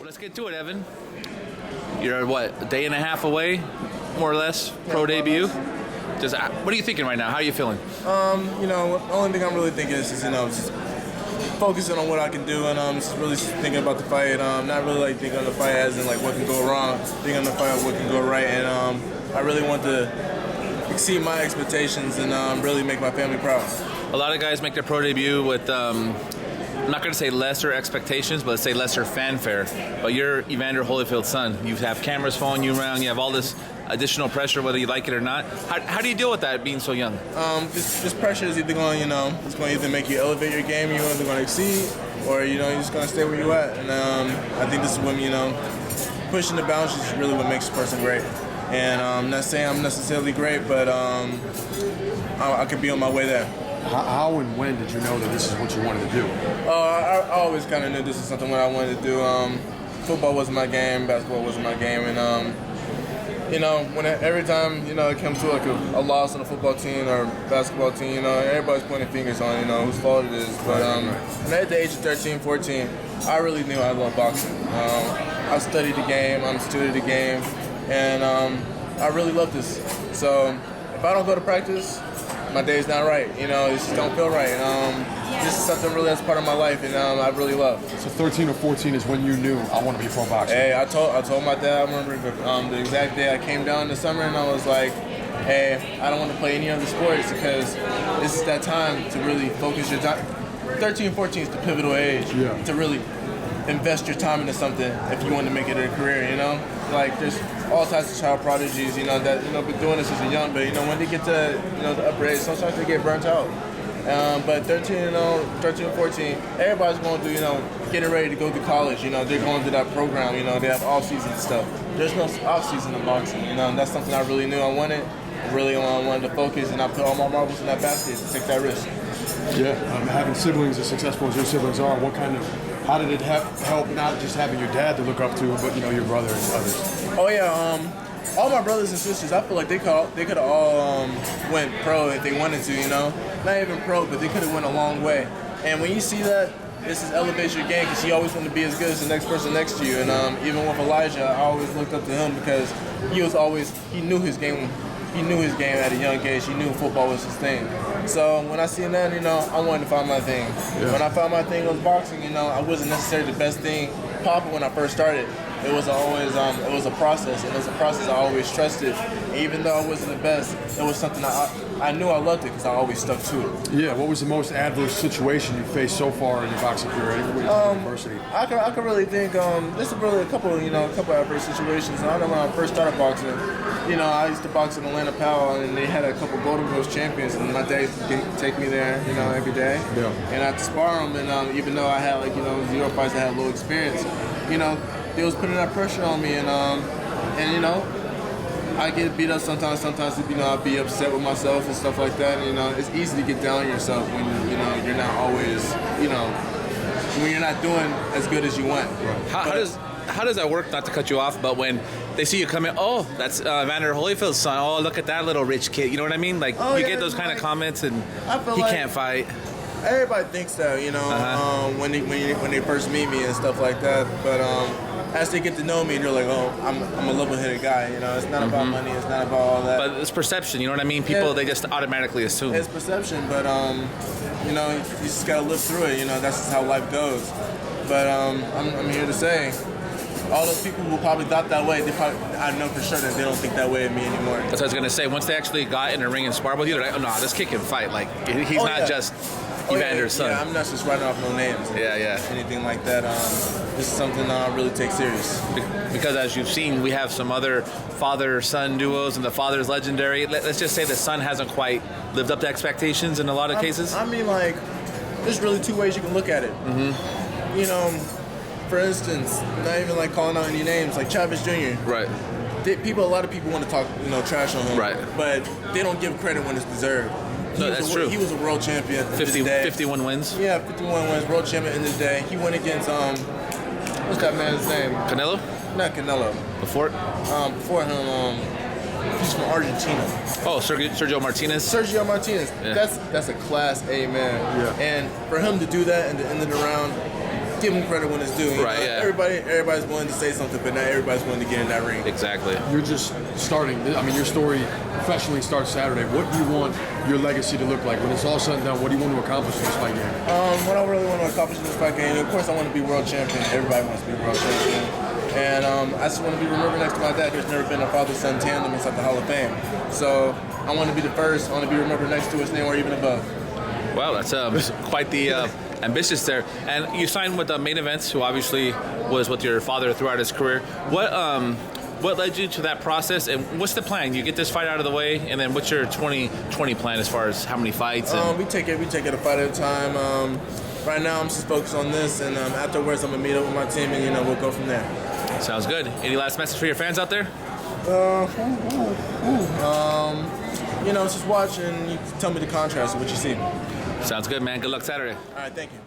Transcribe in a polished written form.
Let's get to it, Evan. You're what, a day and a half away, more or less, pro debut. Just what are you thinking right now? How are you feeling? The only thing I'm really thinking is just focusing on what I can do, and just really thinking about the fight. Not really like thinking on the fight as in like what can go wrong. Thinking on the fight what can go right, and I really want to exceed my expectations and really make my family proud. A lot of guys make their pro debut with, I'm not going to say lesser expectations, but let's say lesser fanfare. But you're Evander Holyfield's son. You have cameras following you around. You have all this additional pressure, whether you like it or not. How do you deal with that being so young? This pressure is either going, it's going to either make you elevate your game, you're either going to exceed, or you're just going to stay where you're at. And I think this is when pushing the boundaries is really what makes a person great. And I'm not saying I'm necessarily great, but I could be on my way there. How and when did you know that this is what you wanted to do? I always kind of knew this is something what I wanted to do. Football wasn't my game, basketball wasn't my game, and every time it comes to like a loss on a football team or basketball team, everybody's pointing fingers on whose fault it is. But and at the age of 13, 14, I really knew I loved boxing. I studied the game, I'm a student of the game, and I really love this. So if I don't go to practice, my day's not right. It just don't feel right. This is something really that's part of my life, and I really love. So 13 or 14 is when you knew I want to be a pro boxer. Hey, I told my dad. I remember the exact day I came down in the summer, and I was like, hey, I don't want to play any other sports because this is that time to really focus your time. 13, 14 is the pivotal age to really invest your time into something if you want to make it a career. Like there's all types of child prodigies, that been doing this since young, but when they get to the upper age, sometimes they get burnt out. But 13 and 14, everybody's going through, getting ready to go to college. They're going through that program. They have off season stuff. There's no off season in boxing. And that's something I really knew I wanted. Really wanted to focus, and I put all my marbles in that basket to take that risk. Yeah, having siblings as successful as your siblings are, how did it help not just having your dad to look up to, but your brother and others? Oh yeah, all my brothers and sisters, I feel like they could have all went pro if they wanted to. Not even pro, but they could have went a long way. And when you see that, this is elevates your game because you always want to be as good as the next person next to you. And even with Elijah, I always looked up to him because he knew his game. He knew his game at a young age. He knew football was his thing. So when I seen that, I wanted to find my thing. Yeah. When I found my thing, it was boxing. I wasn't necessarily the best thing popping when I first started. It was always it was a process, and it was a process I always trusted. Even though I wasn't the best, it was something I knew I loved it because I always stuck to it. Yeah. What was the most adverse situation you faced so far in your boxing career? Adversity. I could really think. This is really a couple adverse situations. I know when I first started boxing. I used to box in Atlanta Powell, and they had a couple Golden Girls champions, and my dad would take me there, every day. Yeah. And I'd spar them, and even though I had 0 fights, I had low experience, they was putting that pressure on me, and I get beat up sometimes. Sometimes, I'd be upset with myself and stuff like that. And, it's easy to get down on yourself when you're not always, when you're not doing as good as you want. Right. How does that work? Not to cut you off, but when they see you come in, oh, that's Evander Holyfield's son. Oh, look at that little rich kid. You know what I mean? Like get those kind of comments, and he can't fight. Everybody thinks that, when they first meet me and stuff like that. But as they get to know me, they're like, oh, I'm a level-headed guy. It's not about money. It's not about all that. But it's perception. You know what I mean? People they just automatically assume. It's perception, but you just gotta live through it. That's just how life goes. But I'm here to say, all those people who probably thought that way, I know for sure that they don't think that way of me anymore. That's what I was gonna say. Once they actually got in a ring and sparred with you, they're like, oh no, this kid can fight. Like he's not just Evander's son. Yeah, I'm not just writing off no names. Anything like that. This is something I really take serious. Because as you've seen, we have some other father-son duos, and the father's legendary. Let's just say the son hasn't quite lived up to expectations in a lot of cases. There's really two ways you can look at it. For instance, not even calling out any names, like Chavez Jr. Right. A lot of people want to talk, trash on him. Right. But they don't give credit when it's deserved. That's true. He was a world champion. 51 wins. Yeah, 51 wins, world champion in the day. He went against what's that man's name? Canelo? Not Canelo. Before him, he's from Argentina. Oh, Sergio Martinez. Sergio Martinez. Yeah. That's a class A man. Yeah. And for him to do that in the end of the round. give him credit when it's due. You Right, know? yeah. Everybody's willing to say something, but not everybody's willing to get in that ring. Exactly. You're just starting. I mean, your story professionally starts Saturday. What do you want your legacy to look like when it's all said and done? What do you want to accomplish in this fight game? What I really want to accomplish in this fight game, of course, I want to be world champion. Everybody wants to be world champion. And I just want to be remembered next to my dad. There's never been a father-son tandem inside the Hall of Fame. So I want to be the first. I want to be remembered next to his name or even above. Wow, that's quite the ambitious there. And you signed with Main Events, who obviously was with your father throughout his career. What led you to that process, and what's the plan? You get this fight out of the way, and then what's your 2020 plan as far as how many fights? And We take it a fight at a time. Right now, I'm just focused on this, and afterwards, I'm gonna meet up with my team, and we'll go from there. Sounds good. Any last message for your fans out there? Just watch and you tell me the contrast of what you see. Sounds good, man. Good luck Saturday. All right, thank you.